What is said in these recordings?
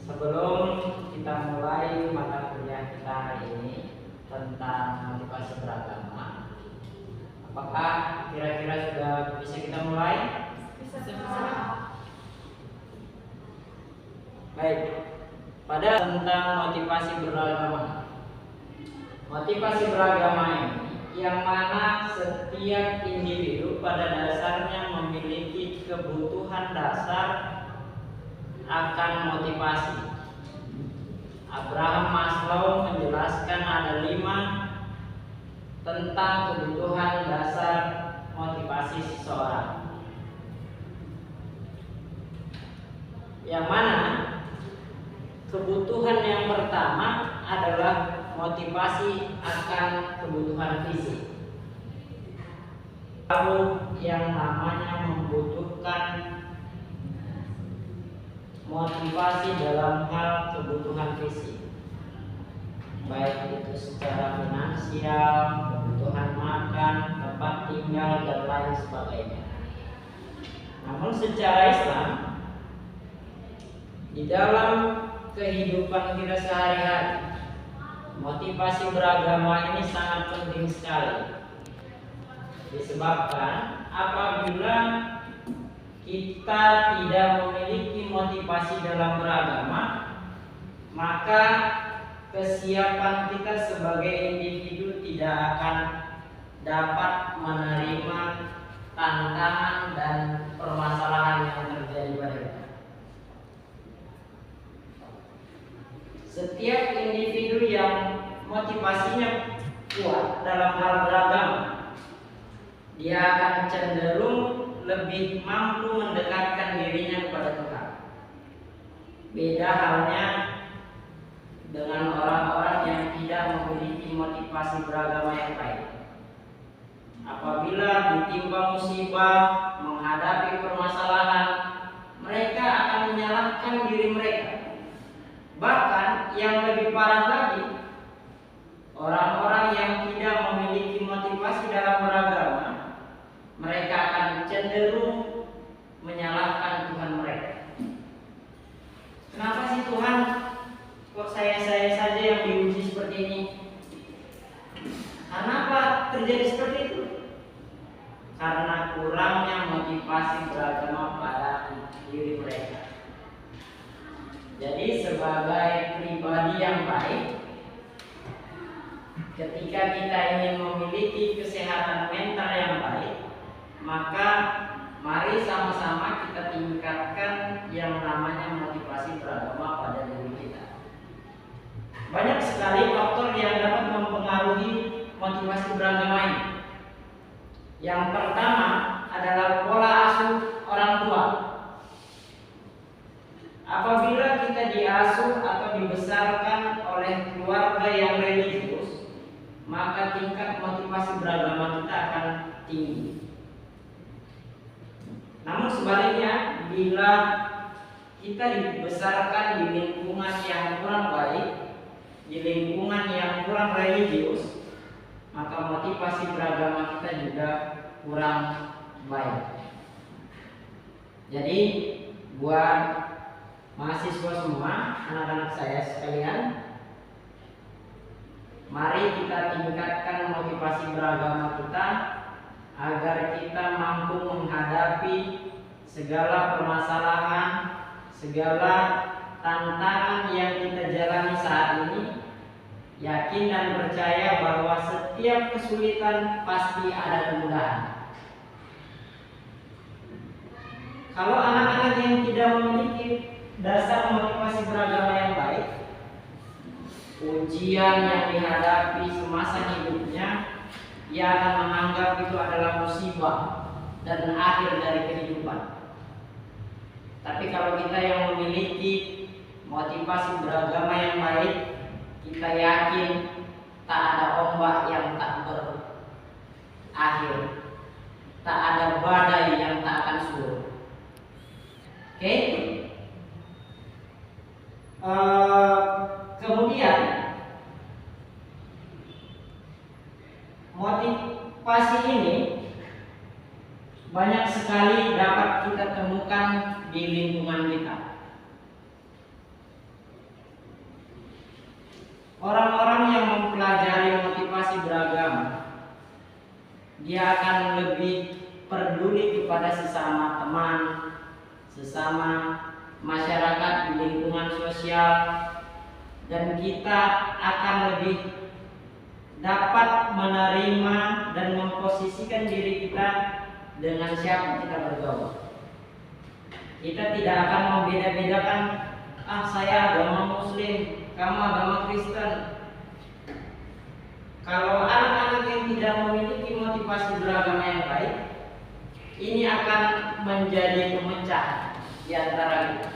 Sebelum kita mulai mata kuliah kita hari ini tentang motivasi beragama, apakah kira-kira sudah bisa kita mulai? Bisa. Baik, pada tentang motivasi beragama. Motivasi beragama ini yang mana setiap individu pada dasarnya memiliki kebutuhan dasar akan motivasi. Abraham Maslow menjelaskan ada 5 tentang kebutuhan dasar motivasi seseorang. Yang mana kebutuhan yang pertama adalah motivasi akan kebutuhan fisik. Lalu yang namanya membutuhkan motivasi dalam hal kebutuhan fisik, baik itu secara finansial, kebutuhan makan, tempat tinggal, dan lain sebagainya. Namun secara Islam, di dalam kehidupan kita sehari-hari, motivasi beragama ini sangat penting sekali. Disebabkan apabila kita tidak memiliki motivasi dalam beragama, maka kesiapan kita sebagai individu tidak akan dapat menerima tantangan dan permasalahan yang terjadi pada kita. Setiap individu yang motivasinya kuat dalam hal beragama, dia akan cenderung lebih mampu mendekatkan dirinya kepada Tuhan. Beda halnya dengan orang-orang yang tidak memiliki motivasi beragama yang baik. Apabila ditimpa musibah, menghadapi permasalahan, mereka akan menyalahkan diri mereka. Bahkan yang lebih parah lagi, orang-orang yang tidak memiliki motivasi dalam beragama, mereka akan cenderung menyalahkan Tuhan mereka. Kenapa sih Tuhan kok saya saja yang diuji seperti ini? Kenapa terjadi seperti itu? Karena kurangnya motivasi beragama pada diri mereka. Jadi sebagai pribadi yang baik, ketika kita ingin memiliki kesehatan mental yang baik, maka mari sama-sama kita tingkatkan yang namanya motivasi beragama pada diri kita. Banyak sekali faktor yang dapat mempengaruhi motivasi beragama ini. Yang pertama adalah pola asuh orang tua. Apabila kita diasuh atau dibesarkan oleh keluarga yang religius, maka tingkat motivasi beragama kita akan tinggi. Namun sebaliknya, bila kita dibesarkan di lingkungan yang kurang baik, di lingkungan yang kurang religius, maka motivasi beragama kita juga kurang baik. Jadi buat mahasiswa semua, anak-anak saya sekalian, mari kita tingkatkan motivasi beragama kita agar kita mampu menghadapi segala permasalahan, segala tantangan yang kita jalani saat ini. Yakin dan percaya bahwa setiap kesulitan pasti ada kemudahan. Kalau anak-anak yang tidak memiliki dasar motivasi beragama yang baik, ujian yang dihadapi semasa hidupnya, ia akan menganggap itu adalah musibah dan akhir dari kehidupan. Tapi kalau kita yang memiliki motivasi beragama yang baik, kita yakin tak ada ombak yang tak berakhir, tak ada badai yang tak akan surut. Oke? Kemudian motivasi ini banyak sekali dapat kita temukan di lingkungan kita. Orang-orang yang mempelajari motivasi beragama, dia akan lebih peduli kepada sesama teman, sesama masyarakat di lingkungan sosial, dan kita akan lebih dapat menerima dan memposisikan diri kita dengan siapa kita bergaul. Kita tidak akan membeda-bedakan, saya agama Muslim, kamu agama Kristen. Kalau anak-anak yang tidak memiliki motivasi beragama yang baik, ini akan menjadi pemecah di antara kita.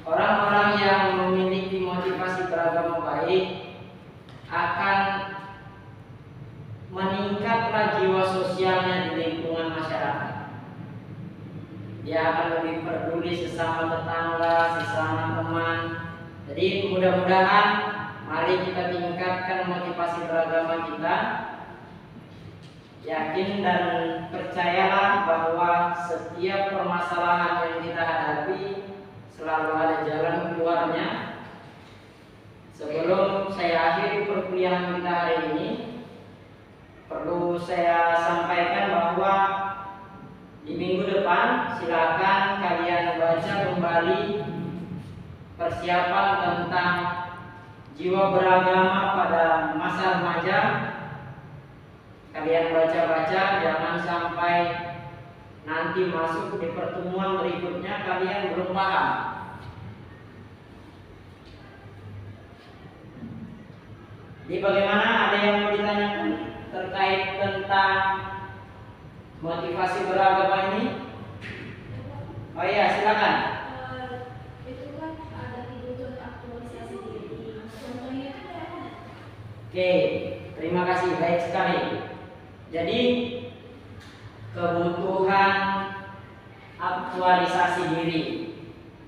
Orang-orang yang memiliki motivasi beragama baik akan meningkatlah jiwa sosialnya di lingkungan masyarakat. Dia akan lebih peduli sesama tetangga, sesama teman. Jadi mudah-mudahan mari kita tingkatkan motivasi beragama kita. Yakin dan percayalah bahwa setiap permasalahan yang kita hadapi selalu ada jalan keluarnya. Sebelum saya akhiri perkuliahan kita hari ini, perlu saya sampaikan bahwa di minggu depan silakan kalian baca kembali persiapan tentang jiwa beragama pada masa remaja. Kalian baca-baca, jangan sampai nanti masuk di pertemuan berikutnya kalian belum paham. Jadi bagaimana, ada yang mau ditanyakan terkait tentang motivasi beragama ini? Oh iya, silakan. Itu kan ada dituntut aktualisasi diri. Contohnya itu apa? Oke, terima kasih, baik sekali. Jadi kebutuhan aktualisasi diri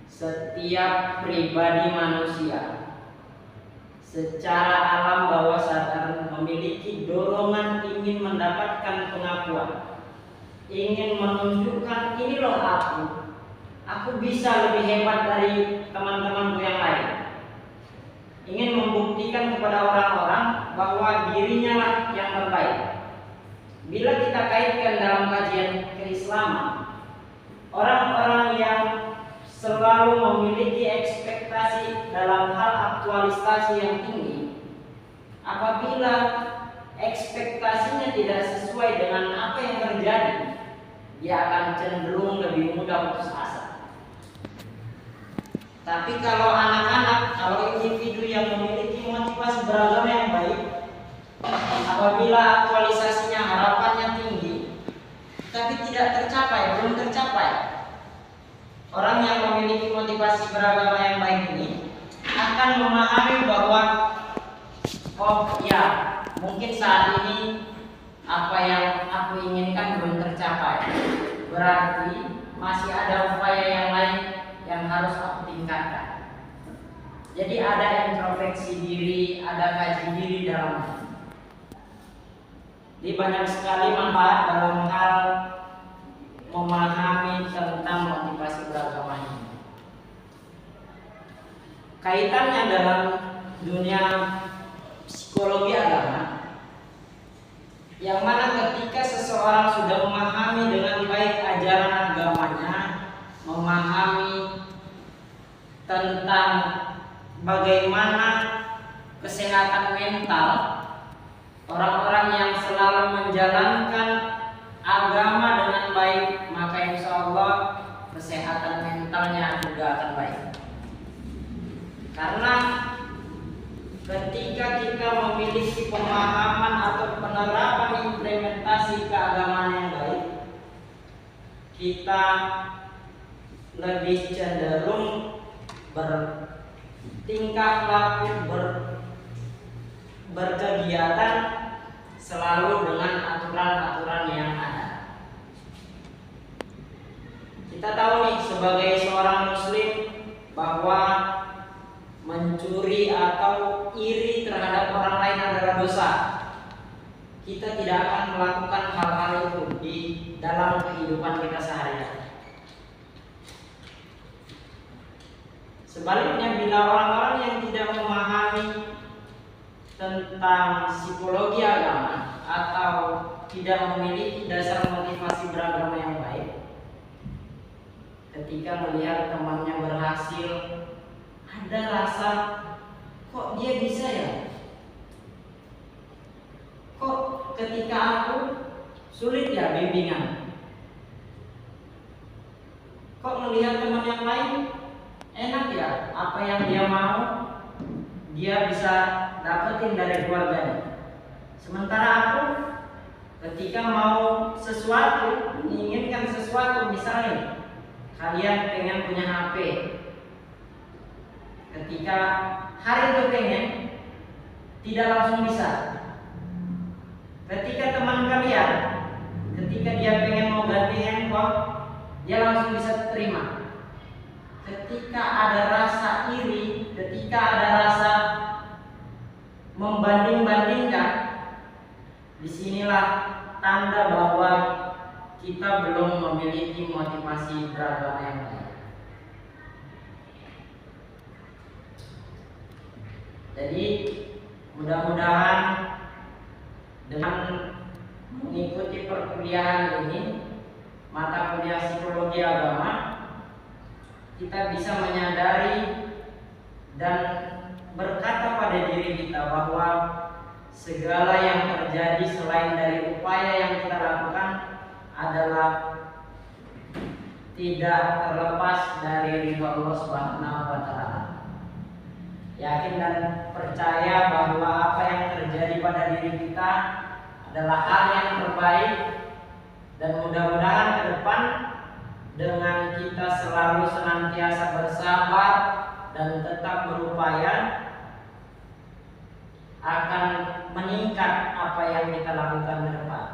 setiap pribadi manusia secara alam bawah sadar memiliki dorongan ingin mendapatkan pengakuan, ingin menunjukkan ini loh aku bisa lebih hebat dari teman-temanku yang lain, ingin membuktikan kepada orang-orang bahwa dirinya lah yang terbaik. Bila kita kaitkan dalam kajian keislaman, orang-orang yang selalu memiliki ekspektasi dalam hal aktualisasi yang tinggi, apabila ekspektasinya tidak sesuai dengan apa yang terjadi, dia akan cenderung lebih mudah putus asa. Tapi kalau anak-anak, kalau individu yang memiliki motivasi beragama yang baik, apabila aktualisasinya harapannya tinggi tapi tidak tercapai, belum tercapai, orang yang memiliki motivasi beragama yang baik ini akan memahami bahwa oh ya, mungkin saat ini apa yang aku inginkan belum tercapai, berarti masih ada upaya yang lain yang harus aku tingkatkan. Jadi ada introspeksi diri, ada kaji diri dalamnya. Jadi banyak sekali manfaat dalam hal memahami tentang motivasi beragama ini. Kaitannya dalam dunia psikologi agama, yang mana ketika seseorang sudah memahami dengan baik ajaran agamanya, memahami tentang bagaimana kesehatan mental, orang-orang yang selalu menjalankan agama dengan baik, maka insya Allah kesehatan mentalnya juga akan baik. Karena ketika kita memiliki pemahaman atau penerapan implementasi keagamaan yang baik, kita lebih cenderung bertingkah laku, berkegiatan selalu dengan aturan-aturan yang ada. Kita tahu nih sebagai seorang muslim bahwa mencuri atau iri terhadap orang lain adalah dosa. Kita tidak akan melakukan hal-hal itu di dalam kehidupan kita sehari-hari. Sebaliknya, bila orang-orang yang tidak memahami tentang psikologi agama atau tidak memiliki dasar motivasi beragama yang baik, ketika melihat temannya berhasil, ada rasa, kok dia bisa ya? Kok ketika aku sulit ya bimbingan? Kok melihat teman yang lain enak ya? Apa yang dia mau, dia bisa dapetin dari keluarganya. Sementara aku ketika mau sesuatu, menginginkan sesuatu, misalnya kalian pengen punya HP, ketika hari itu pengen, tidak langsung bisa. Ketika teman kalian, ketika dia pengen mau ganti handphone, dia langsung bisa terima. Ketika ada rasa iri, ketika ada rasa membanding-bandingkan, disinilah tanda bahwa kita belum memiliki motivasi beragama yang baik. Jadi mudah-mudahan dengan mengikuti perkuliahan ini, mata kuliah psikologi agama, kita bisa menyadari dan berkata pada diri kita bahwa segala yang terjadi selain dari upaya yang kita lakukan adalah tidak terlepas dari ridho Allah Subhanahu wa Ta'ala. Yakin dan percaya bahwa apa yang terjadi pada diri kita adalah hal yang terbaik, dan mudah-mudahan ke depan dengan kita selalu senantiasa bersabar dan tetap berupaya, akan meningkat apa yang kita lakukan ke depan.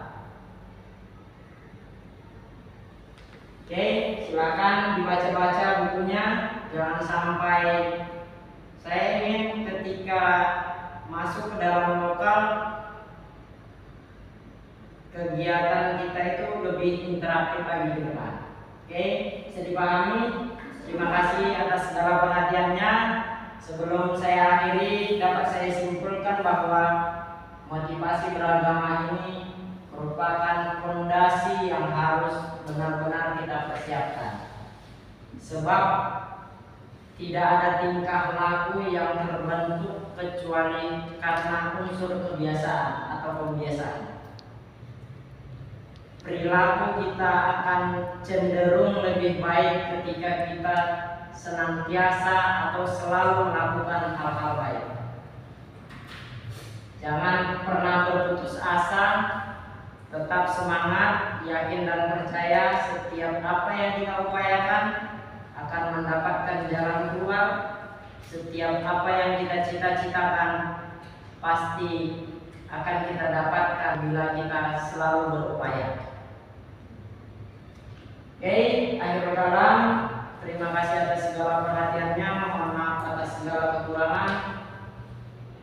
Oke, silakan dibaca-baca bukunya. Jangan sampai, saya ingin ketika masuk ke dalam lokal, kegiatan kita itu lebih interaktif lagi ke depan. Oke, bisa dipahami? Terima kasih atas segala perhatiannya. Sebelum saya akhiri, dapat saya simpulkan bahwa motivasi beragama ini merupakan fondasi yang harus benar-benar kita persiapkan. Sebab tidak ada tingkah laku yang terbentuk kecuali karena unsur kebiasaan atau pembiasaan. Perilaku kita akan cenderung lebih baik ketika kita senantiasa atau selalu melakukan hal-hal baik. Jangan pernah berputus asa, tetap semangat, yakin dan percaya setiap apa yang kita upayakan akan mendapatkan jalan keluar. Setiap apa yang kita cita-citakan pasti akan kita dapatkan bila kita selalu berupaya. Oke, akhir kalam, terima kasih atas segala perhatiannya. Mohon maaf atas segala kekurangan.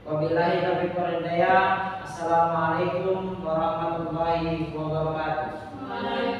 Wabillahi taufiq wal hidayah. Assalamualaikum warahmatullahi wabarakatuh.